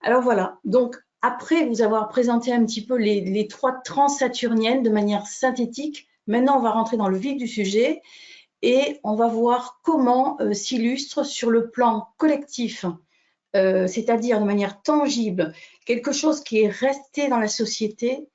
Alors voilà, donc après vous avoir présenté un petit peu les trois transes saturniennes de manière synthétique, maintenant on va rentrer dans le vif du sujet et on va voir comment s'illustre sur le plan collectif, c'est-à-dire de manière tangible, quelque chose qui est resté dans la société,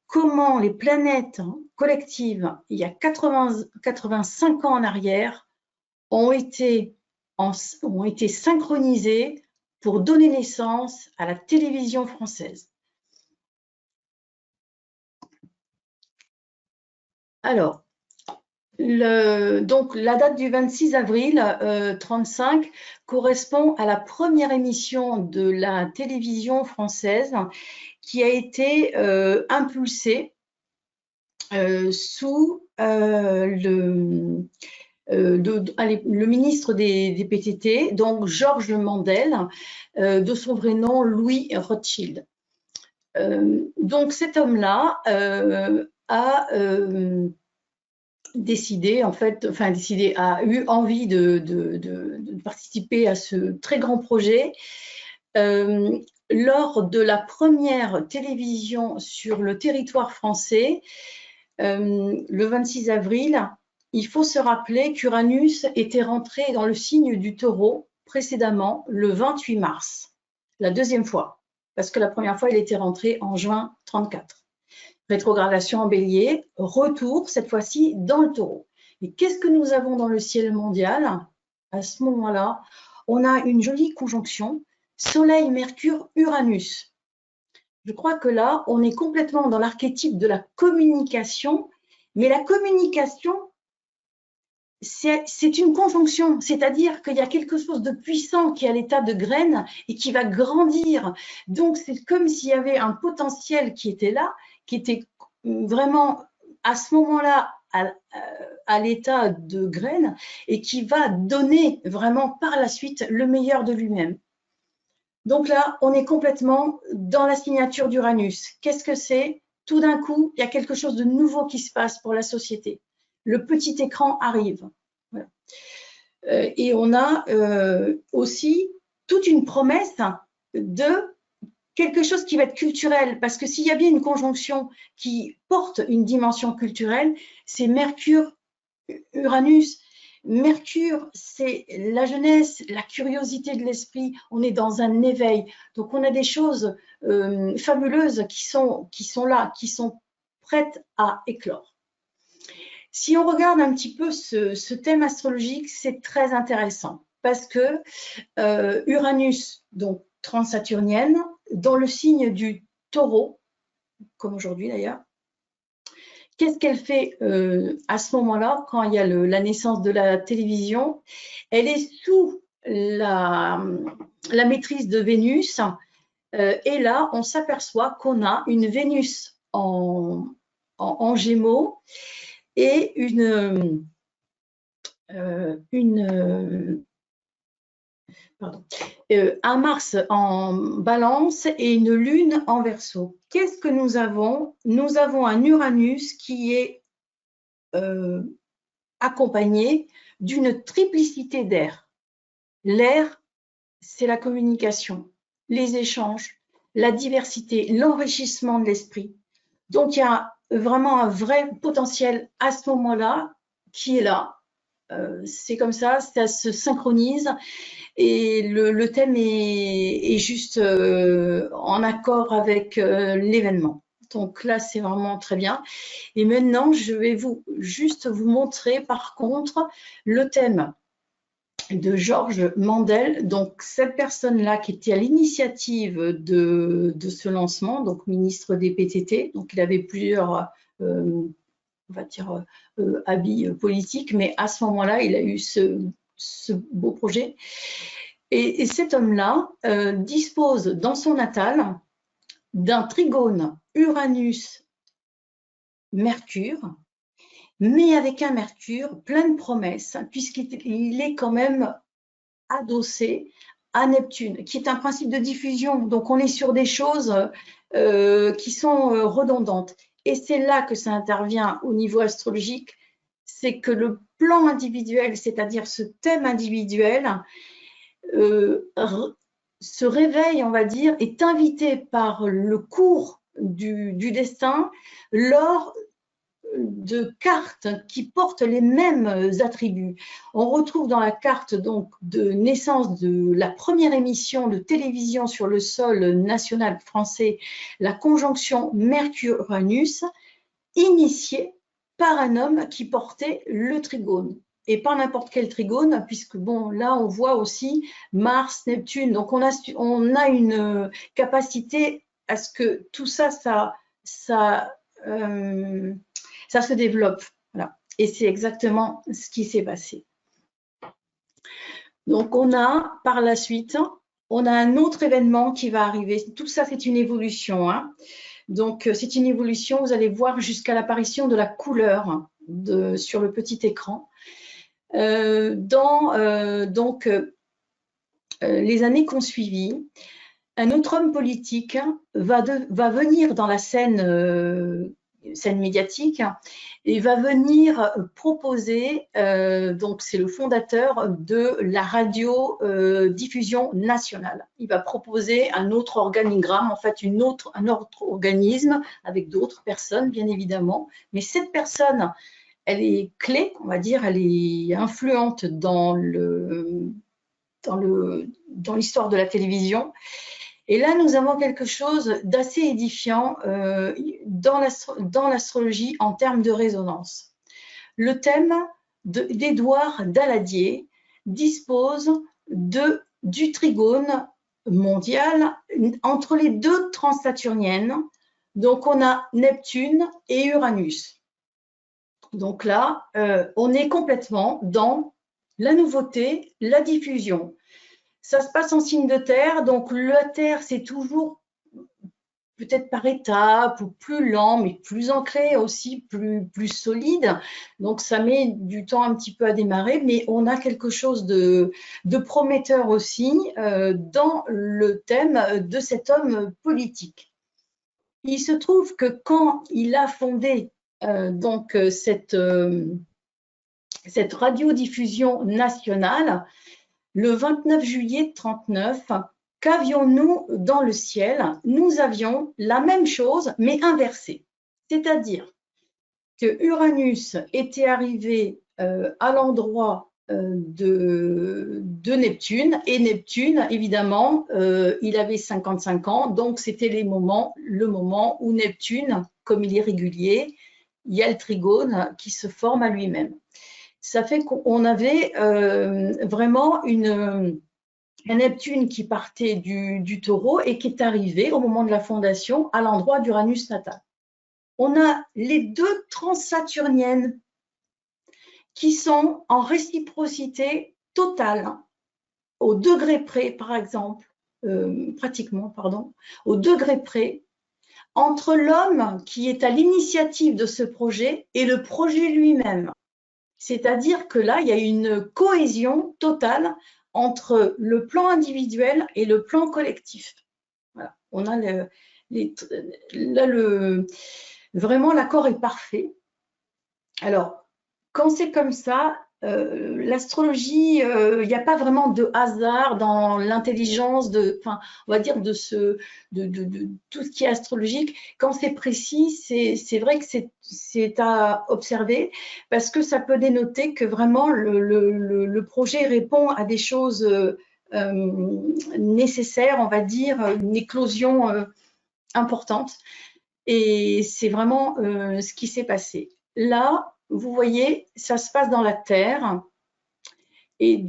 comment les planètes collectives, il y a 85 ans en arrière, ont été synchronisées pour donner naissance à la télévision française. Alors, donc la date du 26 avril 1935 correspond à la première émission de la télévision française qui a été impulsée sous le ministre des PTT, donc Georges Mandel, de son vrai nom Louis Rothschild. Donc cet homme-là a décidé, a eu envie de participer à ce très grand projet. Lors de la première télévision sur le territoire français, le 26 avril, il faut se rappeler qu'Uranus était rentré dans le signe du Taureau précédemment le 28 mars, la deuxième fois, parce que la première fois, il était rentré en juin 1934. Rétrogradation en Bélier, retour cette fois-ci dans le Taureau. Et qu'est-ce que nous avons dans le ciel mondial? À ce moment-là, on a une jolie conjonction Soleil, Mercure, Uranus. Je crois que là, on est complètement dans l'archétype de la communication, mais la communication, c'est une conjonction, c'est-à-dire qu'il y a quelque chose de puissant qui est à l'état de graine et qui va grandir. Donc, c'est comme s'il y avait un potentiel qui était là, qui était vraiment à ce moment-là à l'état de graine et qui va donner vraiment par la suite le meilleur de lui-même. Donc là, on est complètement dans la signature d'Uranus. Qu'est-ce que c'est? Tout d'un coup, il y a quelque chose de nouveau qui se passe pour la société. Le petit écran arrive. Voilà. Et on a aussi toute une promesse de quelque chose qui va être culturel, parce que s'il y a bien une conjonction qui porte une dimension culturelle, c'est Mercure-Uranus. Mercure, c'est la jeunesse, la curiosité de l'esprit. On est dans un éveil. Donc, on a des choses fabuleuses qui sont là, qui sont prêtes à éclore. Si on regarde un petit peu ce thème astrologique, c'est très intéressant parce que Uranus, donc transsaturnienne, dans le signe du Taureau, comme aujourd'hui d'ailleurs, qu'est-ce qu'elle fait à ce moment-là, quand il y a la naissance de la télévision? Elle est sous la maîtrise de Vénus. Et là, on s'aperçoit qu'on a une Vénus en Gémeaux et un Mars en Balance et une Lune en Verseau. Qu'est-ce que nous avons? Nous avons un Uranus qui est accompagné d'une triplicité d'air. L'air, c'est la communication, les échanges, la diversité, l'enrichissement de l'esprit. Donc, il y a vraiment un vrai potentiel à ce moment-là qui est là. C'est comme ça se synchronise et le thème est juste en accord avec l'événement. Donc là, c'est vraiment très bien. Et maintenant, je vais juste vous montrer par contre le thème de Georges Mandel, donc cette personne-là qui était à l'initiative de ce lancement, donc ministre des PTT, donc il avait plusieurs on va dire habits politiques, mais à ce moment-là, il a eu ce beau projet. Et cet homme-là dispose dans son natal d'un trigone Uranus-Mercure, mais avec un Mercure plein de promesses, puisqu'il est quand même adossé à Neptune, qui est un principe de diffusion. Donc, on est sur des choses qui sont redondantes. Et c'est là que ça intervient au niveau astrologique, c'est que le plan individuel, c'est-à-dire ce thème individuel, se réveille, on va dire, est invité par le cours du destin lors de cartes qui portent les mêmes attributs. On retrouve dans la carte donc de naissance de la première émission de télévision sur le sol national français, la conjonction Mercure-Uranus, initiée par un homme qui portait le trigone. Et pas n'importe quel trigone, puisque bon, là on voit aussi Mars, Neptune, donc on a une capacité à ce que tout ça, ça se développe. Voilà. Et c'est exactement ce qui s'est passé. Donc, on a par la suite, on a un autre événement qui va arriver. Tout ça, c'est une évolution. Hein. Donc, c'est une évolution. Vous allez voir jusqu'à l'apparition de la couleur sur le petit écran. Les années qui ont suivi, un autre homme politique va venir dans la scène médiatique et va venir proposer, donc c'est le fondateur de la radiodiffusion nationale. Il va proposer un autre organigramme, en fait un autre organisme avec d'autres personnes bien évidemment, mais cette personne, elle est clé, on va dire, elle est influente dans l'histoire de la télévision. Et là, nous avons quelque chose d'assez édifiant dans l'astrologie en termes de résonance. Le thème d'Édouard Daladier dispose du trigone mondial entre les deux transsaturniennes. Donc, on a Neptune et Uranus. Donc là, on est complètement dans la nouveauté, la diffusion. Ça se passe en signe de terre, donc la terre, c'est toujours peut-être par étapes ou plus lent, mais plus ancré aussi, plus solide. Donc, ça met du temps un petit peu à démarrer, mais on a quelque chose de prometteur aussi dans le thème de cet homme politique. Il se trouve que quand il a fondé cette radiodiffusion nationale, le 29 juillet 1939, qu'avions-nous dans le ciel? Nous avions la même chose, mais inversée. C'est-à-dire que Uranus était arrivé à l'endroit de Neptune, et Neptune, évidemment, il avait 55 ans, donc c'était le moment où Neptune, comme il est régulier, il y a le trigone qui se forme à lui-même. Ça fait qu'on avait vraiment un Neptune qui partait du taureau et qui est arrivé au moment de la fondation à l'endroit d'Uranus natal. On a les deux transsaturniennes qui sont en réciprocité totale, au degré près, par exemple, pratiquement, pardon, au degré près, entre l'homme qui est à l'initiative de ce projet et le projet lui-même. C'est-à-dire que là, il y a une cohésion totale entre le plan individuel et le plan collectif. Voilà. On a vraiment l'accord est parfait. Alors, quand c'est comme ça, l'astrologie, il n'y a pas vraiment de hasard dans l'intelligence on va dire de tout ce qui est astrologique. Quand c'est précis, c'est vrai que c'est à observer parce que ça peut dénoter que vraiment le projet répond à des choses nécessaires, on va dire, une éclosion importante. Et c'est vraiment ce qui s'est passé. Là, vous voyez, ça se passe dans la Terre. Et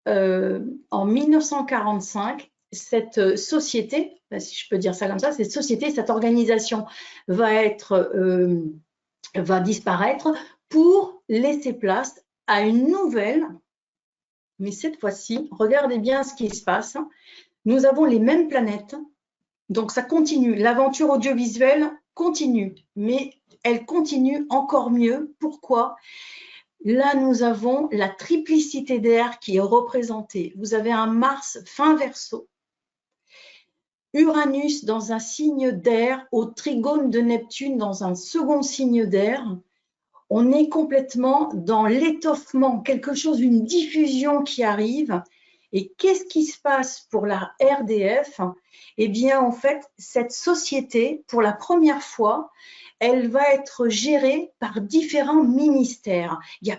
en 1945, cette société, si je peux dire ça comme ça, cette organisation va disparaître pour laisser place à une nouvelle. Mais cette fois-ci, regardez bien ce qui se passe. Nous avons les mêmes planètes. Donc, ça continue. L'aventure audiovisuelle continue, mais elle continue encore mieux. Pourquoi? Là, nous avons la triplicité d'air qui est représentée. Vous avez un Mars fin Verseau, Uranus dans un signe d'air, au trigone de Neptune dans un second signe d'air. On est complètement dans l'étoffement, quelque chose, une diffusion qui arrive. Et qu'est-ce qui se passe pour la RDF? Eh bien, en fait, cette société, pour la première fois, elle va être gérée par différents ministères. Il y a